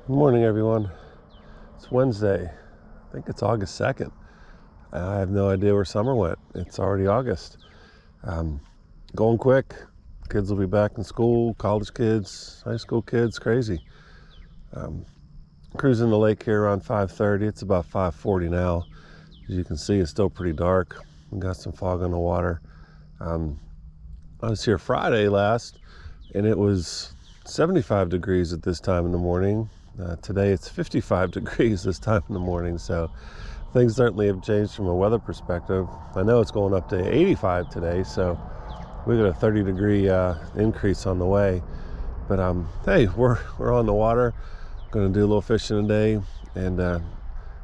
Good morning, everyone. It's Wednesday. I think it's August 2nd. I have no idea where summer went. It's already August. Going quick. Kids will be back in school, college kids, high school kids, crazy. Cruising the lake here around 5:30. It's about 5:40 now. As you can see, it's still pretty dark. We got some fog on the water. I was here Friday last, and it was 75 degrees at this time in the morning. Today it's 55 degrees this time in the morning, so things certainly have changed from a weather perspective. I know it's going up to 85 today, so we got a 30-degree increase on the way. But hey, we're on the water. Going to do a little fishing today and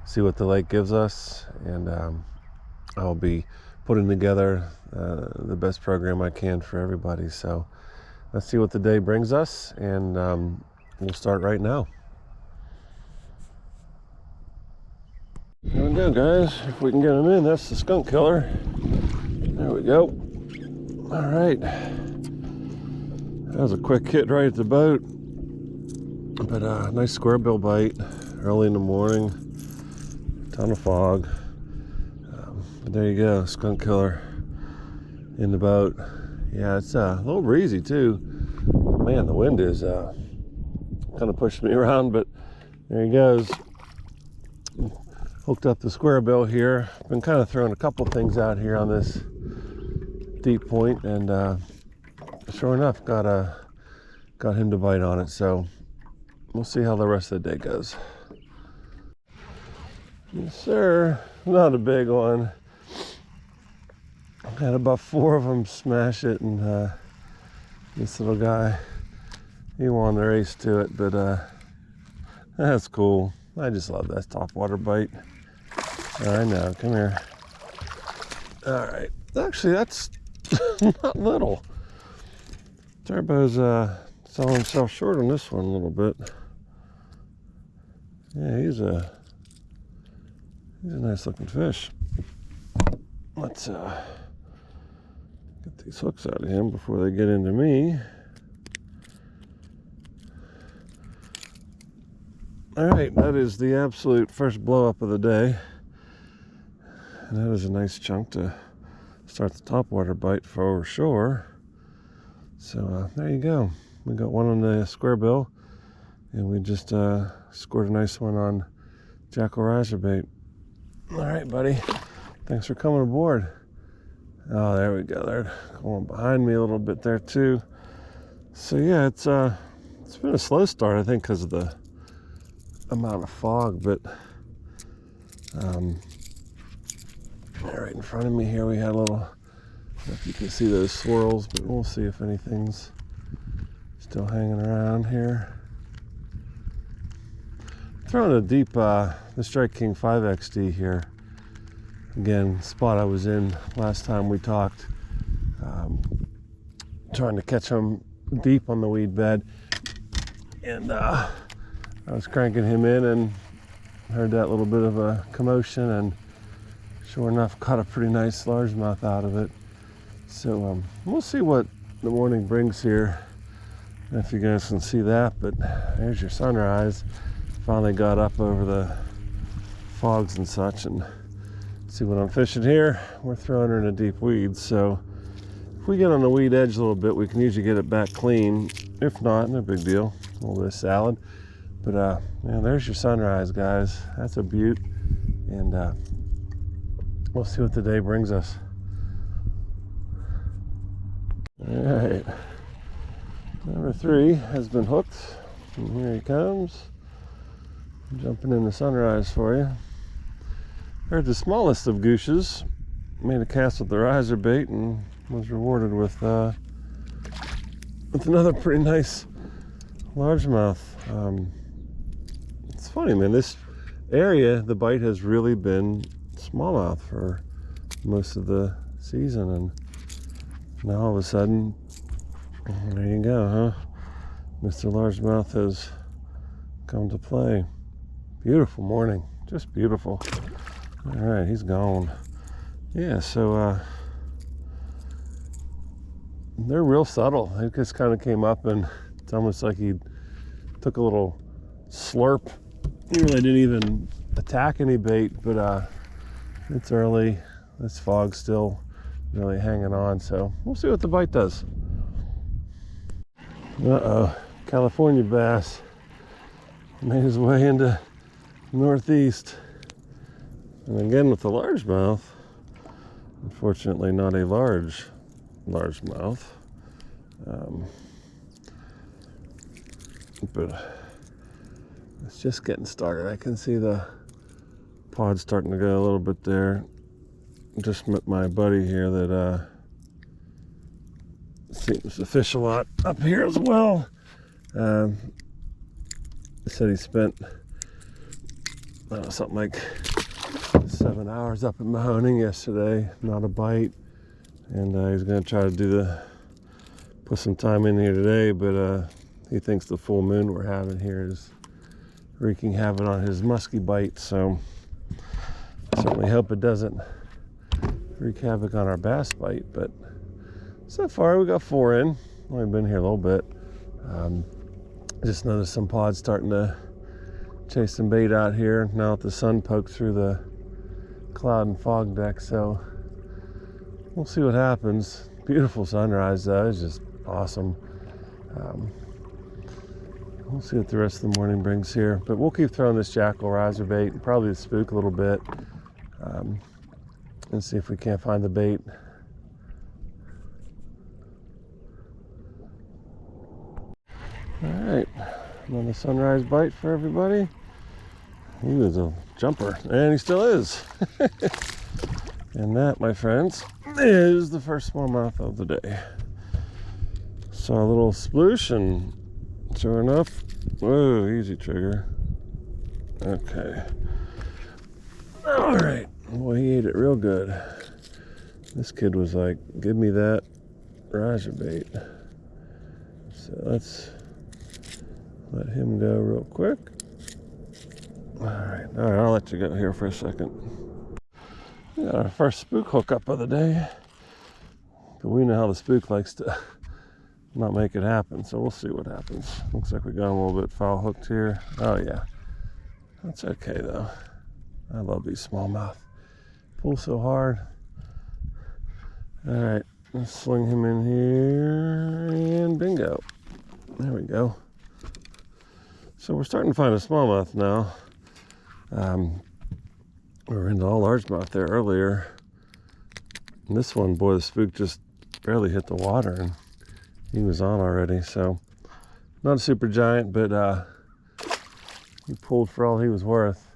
see what the lake gives us, and I'll be putting together the best program I can for everybody. So let's see what the day brings us, and we'll start right now. Here we go, guys. If we can get them in, that's the skunk killer. There we go. All right. That was a quick hit right at the boat, but a nice square bill bite early in the morning. Ton of fog. But there you go, skunk killer in the boat. Yeah, it's a little breezy too. Man, the wind is kind of pushing me around, but there he goes. Hooked up the square bill here. Been kind of throwing a couple things out here on this deep point, and sure enough, got him to bite on it. So we'll see how the rest of the day goes. Yes, sir. Not a big one. Had about 4 of them smash it, and this little guy, he won the race to it, but that's cool. I just love that topwater bite. I know, come here. All right, actually that's not little. Turbo's selling himself short on this one a little bit. Yeah, he's a nice looking fish. Let's get these hooks out of him before they get into me. All right, that is the absolute first blow up of the day. And that is a nice chunk to start the topwater bite for sure. So there you go. We got one on the square bill, and we just scored a nice one on jackal riser bait. All right, buddy. Thanks for coming aboard. Oh, there we go. They're going behind me a little bit there too. So yeah, it's been a slow start, I think, because of the amount of fog, but right in front of me here we had a little, I don't know if you can see those swirls, but we'll see if anything's still hanging around here. Throwing a deep the Strike King 5XD here. Again, spot I was in last time we talked, trying to catch them deep on the weed bed, and I was cranking him in and heard that little bit of a commotion, and sure enough caught a pretty nice largemouth out of it. So we'll see what the morning brings here, if you guys can see that. But there's your sunrise. Finally got up over the fogs and such, and see what I'm fishing here. We're throwing her in a deep weed, so if we get on the weed edge a little bit, we can usually get it back clean. If not, no big deal. A little bit of salad. But man, there's your sunrise, guys. That's a beaut, and we'll see what the day brings us. All right, number 3 has been hooked, and here he comes. I'm jumping in the sunrise for you. Heard the smallest of gooses. Made a cast with the riser bait and was rewarded with another pretty nice largemouth. It's funny, man. This area, the bite has really been smallmouth for most of the season, and now all of a sudden, there you go, huh? Mr. Largemouth has come to play. Beautiful morning, just beautiful. All right, he's gone. Yeah, so they're real subtle. It just kind of came up, and it's almost like he took a little slurp. He really didn't even attack any bait, but it's early. This fog's still really hanging on, so we'll see what the bite does. Uh-oh, California bass made his way into northeast. And again with the largemouth. Unfortunately, not a largemouth. But it's just getting started. I can see the pod starting to go a little bit there. Just met my buddy here that seems to fish a lot up here as well. He said he spent something like 7 hours up at Mahoning yesterday, not a bite, and he's going to try to put some time in here today, but he thinks the full moon we're having here is wreaking havoc on his muskie bite, so I certainly hope it doesn't wreak havoc on our bass bite. But so far we got 4 in. Only been here a little bit. Just noticed some pods starting to chase some bait out here now that the sun poked through the cloud and fog deck, so we'll see what happens. Beautiful sunrise though, it's just awesome. We'll see what the rest of the morning brings here, but we'll keep throwing this jackal riser bait and probably the spook a little bit, and see if we can't find the bait. All right, another sunrise bite for everybody. He was a jumper, and he still is. And that, my friends, is the first smallmouth of the day. Saw a little sploosh, and sure enough, whoa, easy trigger. Okay. All right, boy, he ate it real good. This kid was like, give me that riser bait. So let's let him go real quick. All right, I'll let you go here for a second. We got our first spook hookup of the day, but we know how the spook likes to not make it happen, so we'll see what happens. Looks like we got a little bit foul hooked here. Oh yeah, that's okay though. I love these smallmouth. Pull so hard. All right, let's sling him in here, and bingo. There we go. So we're starting to find a smallmouth now. We were into all largemouth there earlier. And this one, boy, the spook just barely hit the water and he was on already. So not a super giant, but he pulled for all he was worth.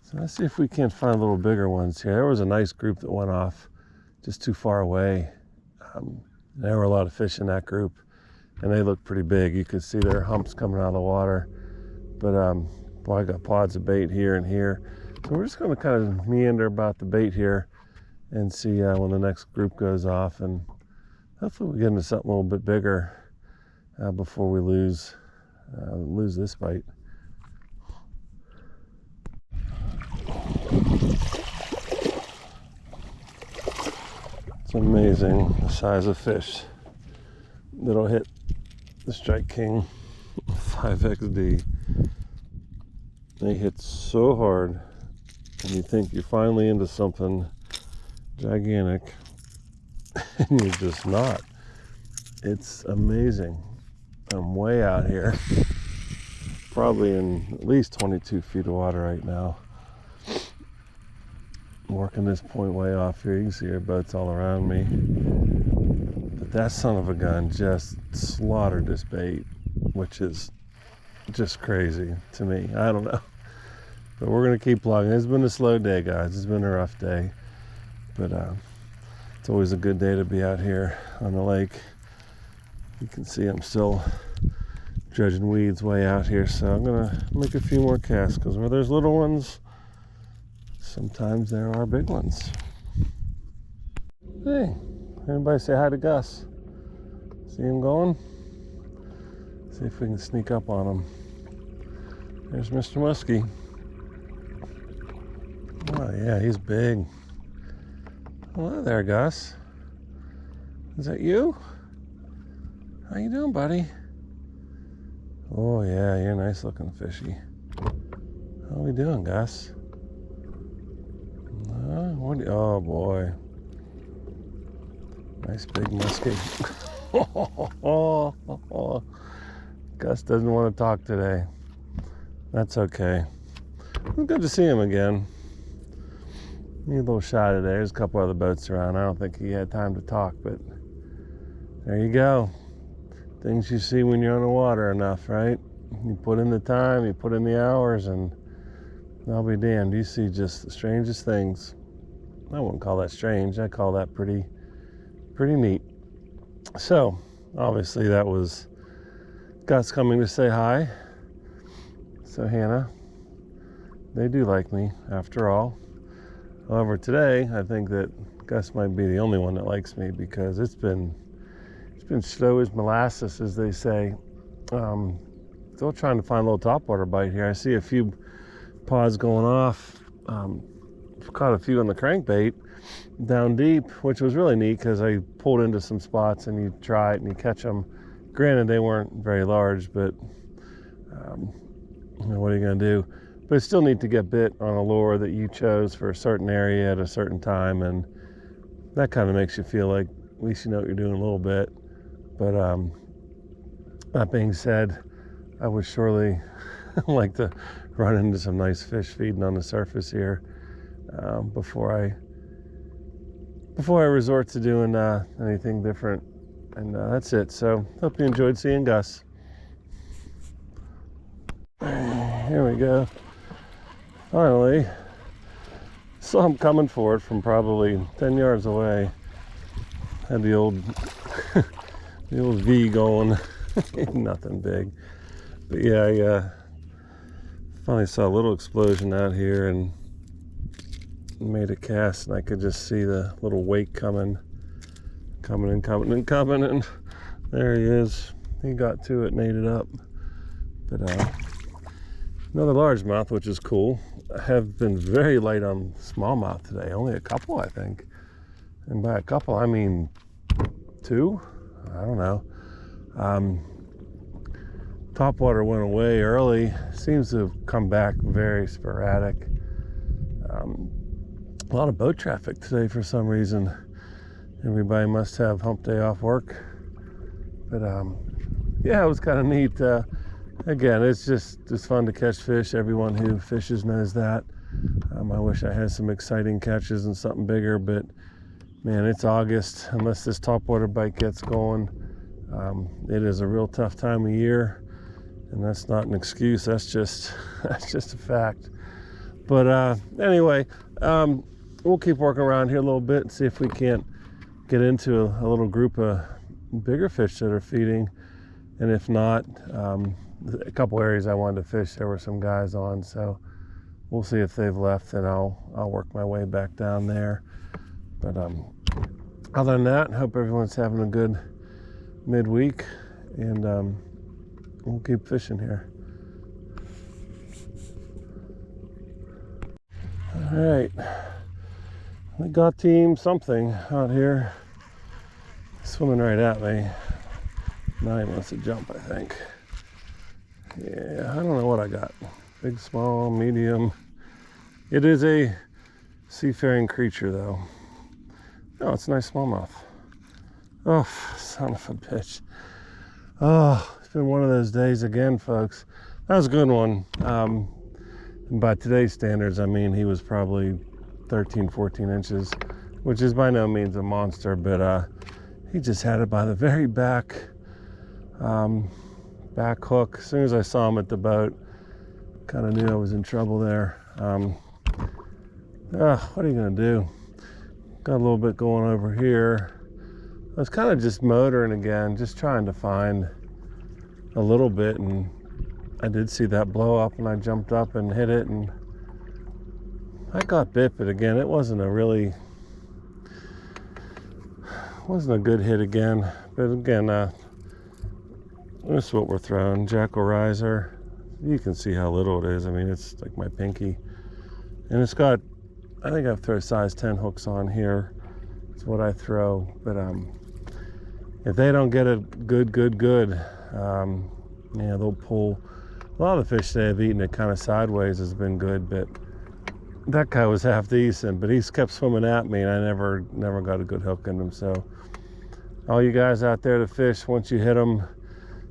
So let's see if we can't find little bigger ones here. There was a nice group that went off just too far away. There were a lot of fish in that group, and they looked pretty big. You could see their humps coming out of the water. But boy, I got pods of bait here and here. So we're just going to kind of meander about the bait here and see when the next group goes off, and hopefully we get into something a little bit bigger before we lose this bite. It's amazing the size of fish that'll hit the Strike King 5XD. They hit so hard, and you think you're finally into something gigantic, and you're just not. It's amazing. I'm way out here, probably in at least 22 feet of water right now. I'm working this point way off here. You can see our boats all around me. But that son of a gun just slaughtered this bait, which is just crazy to me. I don't know. But we're going to keep plugging. It's been a slow day, guys. It's been a rough day. But it's always a good day to be out here on the lake. You can see I'm still dredging weeds way out here. So I'm going to make a few more casts, because where there's little ones, sometimes there are big ones. Hey, anybody say hi to Gus? See him going? See if we can sneak up on him. There's Mr. Muskie. Oh yeah, he's big. Hello there, Gus. Is that you? How you doing, buddy? Oh yeah, you're nice looking fishy. How we doing, Gus? Oh boy. Nice big muskie. Gus doesn't want to talk today. That's okay. It's good to see him again. Need a little shot of there. There's a couple other boats around. I don't think he had time to talk, but there you go. Things you see when you're on the water enough, right? You put in the time, you put in the hours, and I'll be damned. You see just the strangest things. I wouldn't call that strange. I call that pretty neat. So, obviously that was Gus coming to say hi. So Hannah, they do like me after all. However, today I think that Gus might be the only one that likes me because it's been slow as molasses, as they say. Still trying to find a little topwater bite here. I see a few pods going off. Caught a few on the crankbait down deep, which was really neat because I pulled into some spots and you try it and you catch them. Granted, they weren't very large, but what are you going to do? But it's still neat to get bit on a lure that you chose for a certain area at a certain time, and that kind of makes you feel like at least you know what you're doing a little bit. But that being said, I would surely like to run into some nice fish feeding on the surface here before I resort to doing anything different. And that's it. So hope you enjoyed seeing Gus. Here we go. Finally, saw him coming for it from probably 10 yards away. Had the old V going. Nothing big. But yeah, I finally saw a little explosion out here and made a cast, and I could just see the little wake coming, and there he is. He got to it and ate it up. But another largemouth, which is cool. I have been very light on smallmouth today. Only a couple, I think. And by a couple, I mean 2. I don't know. Topwater went away early. Seems to have come back very sporadic. A lot of boat traffic today for some reason. Everybody must have hump day off work. But yeah, it was kind of neat. Again, it's fun to catch fish. Everyone who fishes knows that. I wish I had some exciting catches and something bigger, but man, it's August. Unless this topwater bite gets going, it is a real tough time of year, and that's not an excuse. That's just a fact. But anyway, we'll keep working around here a little bit and see if we can't get into a little group of bigger fish that are feeding. And if not, a couple areas I wanted to fish, there were some guys on, so we'll see if they've left, and I'll work my way back down there. But other than that, I hope everyone's having a good midweek, and we'll keep fishing here. All right, we got team something out here, swimming right at me. Now he wants to jump, I think. Yeah, I don't know what I got. Big, small, medium. It is a seafaring creature, though. Oh, it's a nice smallmouth. Oh, son of a bitch. Oh, it's been one of those days again, folks. That was a good one. By today's standards, I mean, he was probably 13, 14 inches, which is by no means a monster, but he just had it by the very back hook. As soon as I saw him at the boat, kind of knew I was in trouble there. What are you gonna do? Got a little bit going over here. I was kind of just motoring again, just trying to find a little bit, and I did see that blow up, and I jumped up and hit it, and I got bit, but again, it wasn't a good hit again. But again, this is what we're throwing, Jackal Riser. You can see how little it is. I mean, it's like my pinky. And it's got, I think I've thrown size 10 hooks on here. It's what I throw. But if they don't get it good, Yeah, they'll pull. A lot of the fish today have eaten it kind of sideways has been good, but that guy was half decent, but he's kept swimming at me and I never got a good hook in him. So all you guys out there to fish, once you hit them,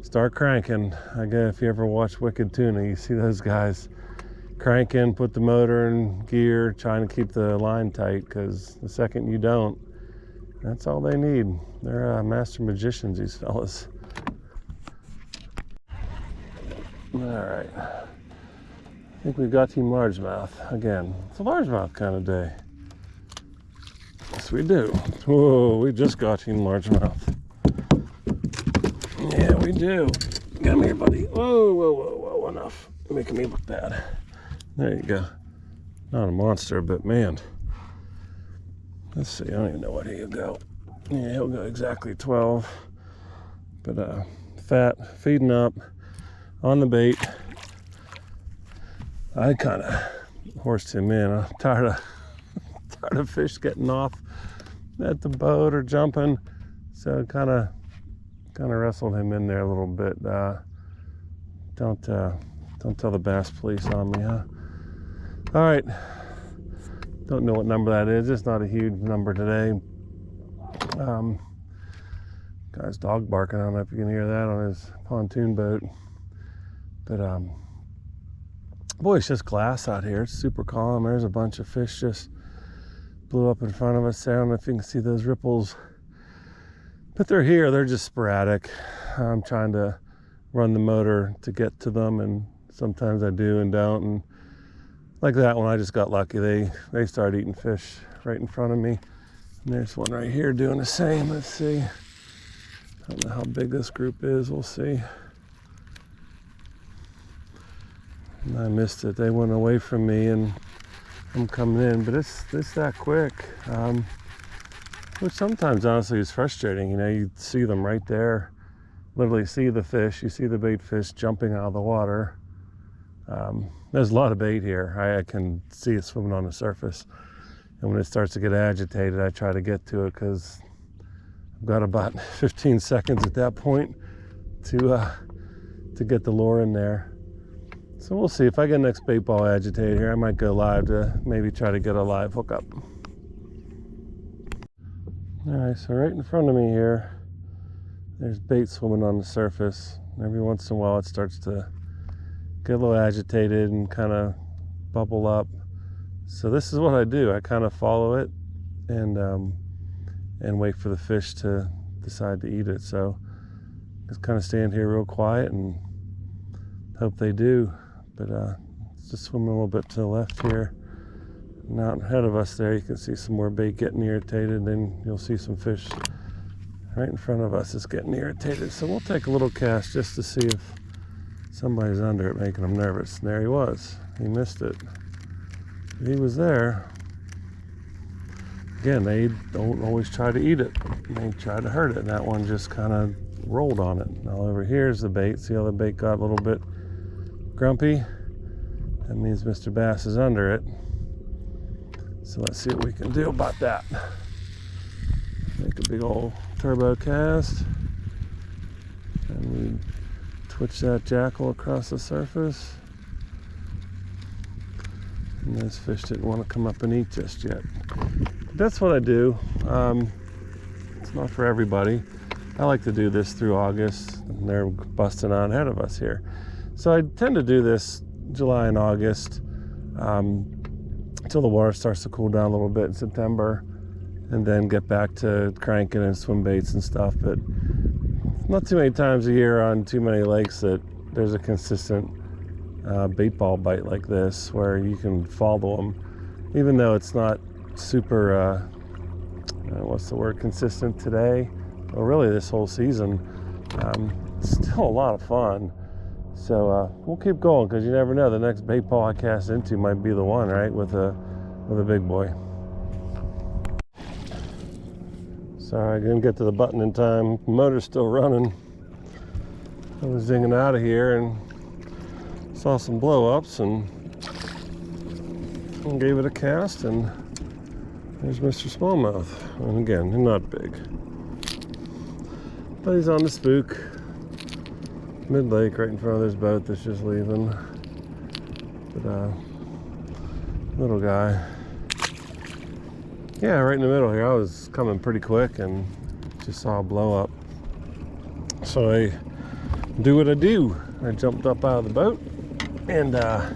start cranking. Again, if you ever watch Wicked Tuna, you see those guys cranking, put the motor in gear, trying to keep the line tight, because the second you don't, that's all they need. They're master magicians, these fellas. All right, I think we've got Team Largemouth again. It's a largemouth kind of day. Yes, we do. Whoa, we just got Team Largemouth. Yeah, we do. Come here, buddy. Whoa, whoa, whoa, whoa, enough. You're making me look bad. There you go. Not a monster, but man. Let's see, I don't even know what he'll go. Yeah, he'll go exactly 12. But fat, feeding up, on the bait. I kind of horsed him in. I'm tired of fish getting off at the boat or jumping. So kind of wrestled him in there a little bit. Don't tell the bass police on me, huh? All right. Don't know what number that is. It's not a huge number today. Guy's dog barking. I don't know if you can hear that on his pontoon boat. But boy, it's just glass out here. It's super calm. There's a bunch of fish just blew up in front of us. I don't know if you can see those ripples, but they're here. They're just sporadic. I'm trying to run the motor to get to them, and sometimes I do and don't. And like that one, I just got lucky. They started eating fish right in front of me. And there's one right here doing the same. Let's see. I don't know how big this group is. We'll see. And I missed it. They went away from me, and I'm coming in. But it's that quick. Which sometimes, honestly, is frustrating. You know, you see them right there. Literally see the fish. You see the bait fish jumping out of the water. There's a lot of bait here. I can see it swimming on the surface. And when it starts to get agitated, I try to get to it because I've got about 15 seconds at that point to get the lure in there. So we'll see. If I get next bait ball agitated here, I might go live to maybe try to get a live hookup. All right, so right in front of me here, there's bait swimming on the surface. Every once in a while it starts to get a little agitated and kind of bubble up. So this is what I do. I kind of follow it and wait for the fish to decide to eat it. So just kind of stand here real quiet and hope they do. But it's just swimming a little bit to the left here. And out ahead of us there, you can see some more bait getting irritated. Then you'll see some fish right in front of us is getting irritated. So we'll take a little cast just to see if somebody's under it, making them nervous. And there he was. He missed it. He was there. Again, they don't always try to eat it. They try to hurt it. And that one just kind of rolled on it. Now over here is the bait. See how the bait got a little bit grumpy? That means Mr. Bass is under it. So let's see what we can do about that. Make a big old turbo cast. And we twitch that jackal across the surface. And this fish didn't want to come up and eat just yet. But that's what I do. It's not for everybody. I like to do this through August, and they're busting on ahead of us here. So I tend to do this July and August until the water starts to cool down a little bit in September, and then get back to cranking and swim baits and stuff. But not too many times a year on too many lakes that there's a consistent bait ball bite like this where you can follow them, even though it's not super what's the word, consistent today, or really this whole season. It's still a lot of fun. So we'll keep going, because you never know, the next bait ball I cast into might be the one, right, with a big boy. Sorry, I didn't get to the button in time. The motor's still running. I was zinging out of here and saw some blow-ups and gave it a cast, and there's Mr. Smallmouth. And again, he's not big, but he's on the spook. mid-lake right in front of this boat that's just leaving. But little guy. Yeah, right in the middle here. I was coming pretty quick and just saw a blow up. So I do what I do. I jumped up out of the boat and I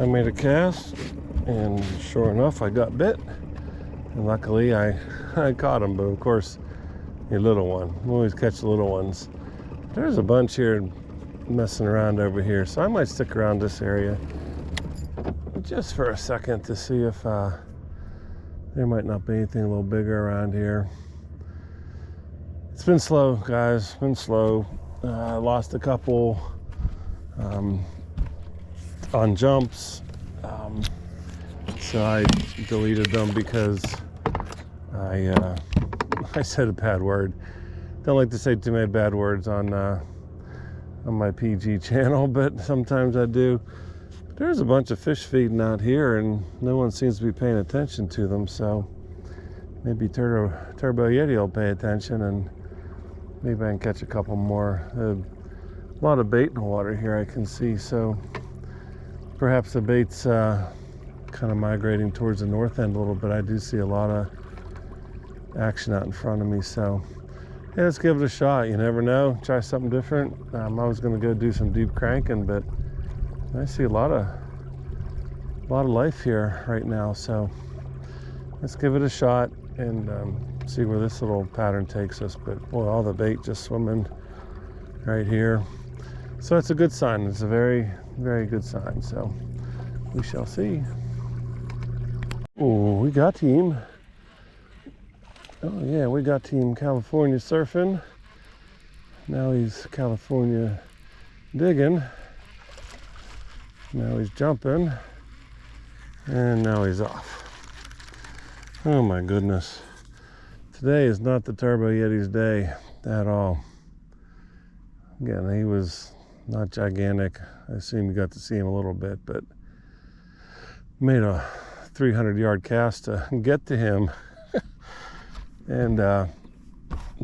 made a cast, and sure enough I got bit, and luckily I caught him. But of course, a little one, we always catch the little ones. There's a bunch here messing around over here, so I might stick around this area just for a second to see if there might not be anything a little bigger around here. It's been slow, guys. It's been slow. I lost a couple on jumps, so I deleted them because I said a bad word. Don't like to say too many bad words on my PG channel, but sometimes I do. There's a bunch of fish feeding out here, and no one seems to be paying attention to them. So maybe Turbo Yeti will pay attention, and maybe I can catch a couple more. A lot of bait in the water here I can see, so perhaps the bait's kind of migrating towards the north end a little bit. I do see a lot of action out in front of me, so yeah, let's give it a shot. You never know. Try something different. I was going to go do some deep cranking, but I see a lot of life here right now, so let's give it a shot and see where this little pattern takes us. But boy, all the bait just swimming right here, so it's a good sign. It's a very, very good sign, so we shall see. Oh, we got team. Oh yeah, we got Team California surfing. Now he's California digging. Now he's jumping. And now he's off. Oh my goodness. Today is not the Turbo Yeti's day at all. Again, he was not gigantic. I assume you got to see him a little bit, but made a 300-yard cast to get to him. And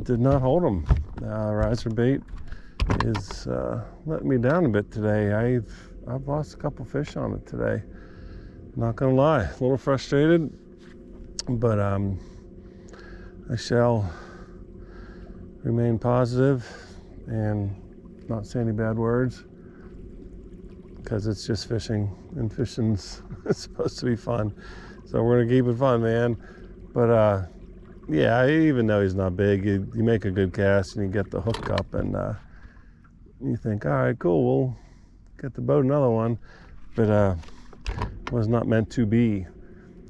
did not hold him. Riser bait is letting me down a bit today. I've lost a couple fish on it today. Not gonna lie, a little frustrated, but I shall remain positive and not say any bad words, because it's just fishing, and fishing's supposed to be fun. So we're gonna keep it fun, man. But yeah, even though he's not big, you make a good cast and you get the hook up, and you think, all right, cool, we'll get the boat another one. But was not meant to be.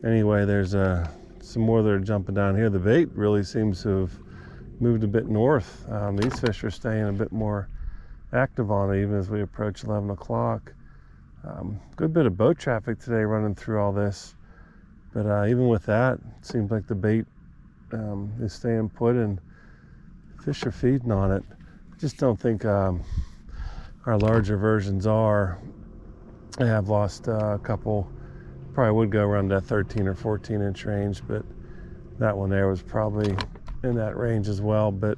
Anyway, there's some more that are jumping down here. The bait really seems to have moved a bit north. These fish are staying a bit more active on it even as we approach 11 o'clock. Good bit of boat traffic today running through all this. But even with that, it seems like the bait is staying put and fish are feeding on it. I just don't think our larger versions are. I have lost a couple. Probably would go around that 13 or 14 inch range, but that one there was probably in that range as well, but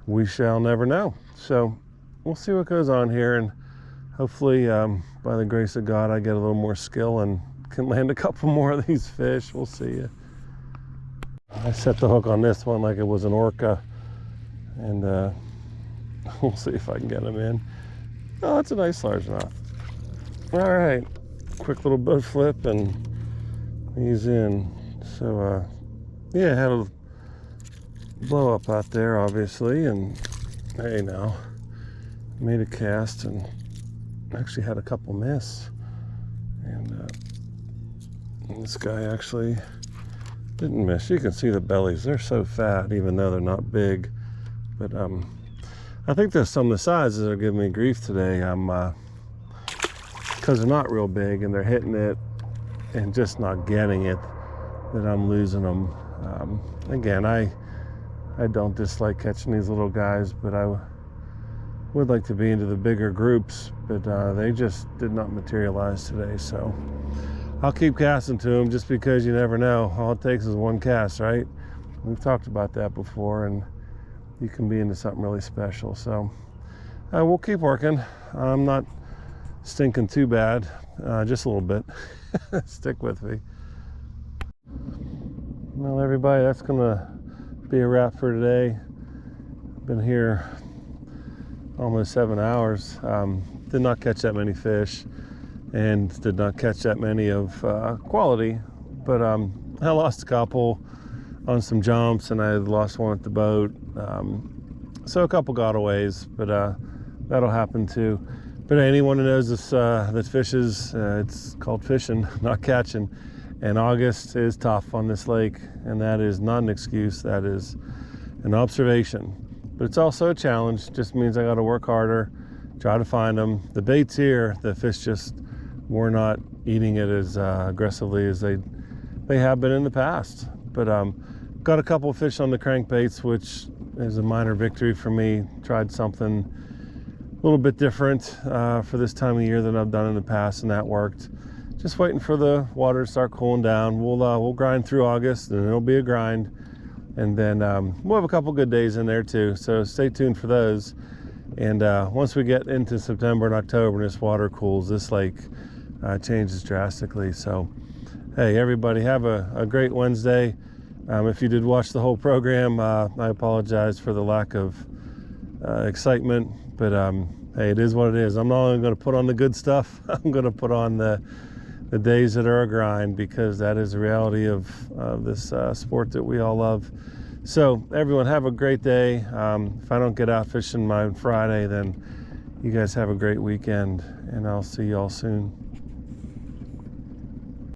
we shall never know. So we'll see what goes on here, and hopefully by the grace of God I get a little more skill and can land a couple more of these fish. We'll see. I set the hook on this one like it was an orca, and we'll see if I can get him in. Oh, that's a nice largemouth. All right, quick little boat flip and he's in. So yeah, had a blow up out there obviously, and hey, now made a cast and actually had a couple miss, and this guy actually didn't miss. You can see the bellies, they're so fat even though they're not big. But I think there's some of the sizes that are giving me grief today. Because they're not real big and they're hitting it and just not getting it, that I'm losing them. Again, I don't dislike catching these little guys, but I would like to be into the bigger groups, but they just did not materialize today. So I'll keep casting to them, just because you never know. All it takes is one cast, right? We've talked about that before, and you can be into something really special. So We'll keep working. I'm not stinking too bad, just a little bit. Stick with me. Well, everybody, that's gonna be a wrap for today. Been here almost 7 hours. Did not catch that many fish and did not catch that many of quality, but I lost a couple on some jumps and I lost one at the boat. So a couple gotaways, but that'll happen too. But anyone who knows this, that fishes, it's called fishing, not catching. And August is tough on this lake, and that is not an excuse, that is an observation. But it's also a challenge, just means I gotta work harder, try to find them. The bait's here, the fish just were not eating it as aggressively as they have been in the past. But got a couple of fish on the crankbaits, which is a minor victory for me. Tried something a little bit different for this time of year than I've done in the past, and that worked. Just waiting for the water to start cooling down. We'll grind through August, and it'll be a grind. And then we'll have a couple good days in there too. So stay tuned for those. And once we get into September and October and this water cools, this lake changes drastically. So, hey, everybody, have a great Wednesday. If you did watch the whole program, I apologize for the lack of excitement. But hey, it is what it is. I'm not only going to put on the good stuff, I'm going to put on the days that are a grind, because that is the reality of this sport that we all love. So everyone, have a great day. If I don't get out fishing my Friday, then you guys have a great weekend, and I'll see you all soon.